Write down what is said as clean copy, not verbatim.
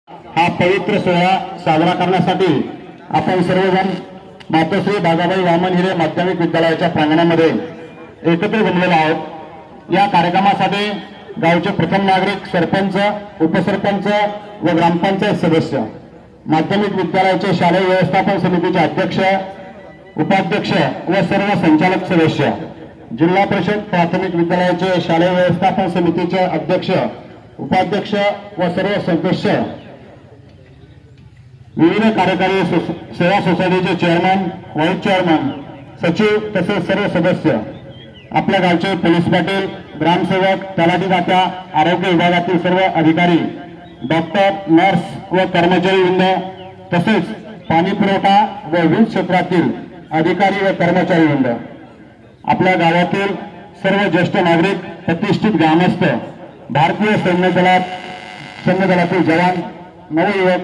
हा पवित्र सोहळा साजरा करण्यासाठी आपण सर्वजण मातोश्री दादाबाई वामन हिरे माध्यमिक विद्यालयाच्या प्रांगणामध्ये एकत्र जमलेलो आहोत। या कार्यक्रमासाठी गावचे प्रथम नागरिक, सरपंच, उपसरपंच व ग्रामपंचायत सदस्य, माध्यमिक विद्यालयाचे शालेय व्यवस्थापन समितीचे अध्यक्ष, उपाध्यक्ष व सर्व संचालक सदस्य, जिल्हा परिषद प्राथमिक विद्यालयाचे शालेय व्यवस्थापन समितीचे अध्यक्ष, उपाध्यक्ष व सर्व सदस्य, विविध कार्यकारी सेवा सोसायटीचे चेअरमन, व्हाईस चेअरमन, सचिव तसेच सर्व सदस्य, आपल्या गावचे पोलीस पाटील, ग्रामसेवक, तलाठी तात्या, आरोग्य विभागातील सर्व अधिकारी, डॉक्टर, नर्स व कर्मचारी वृंद तसेच पाणी पुरवठा व वीज क्षेत्रातील अधिकारी व कर्मचारी वृंद, आपल्या गावातील सर्व ज्येष्ठ नागरिक, प्रतिष्ठित ग्रामस्थ, भारतीय सैन्य दलातील जवान, नवयुवक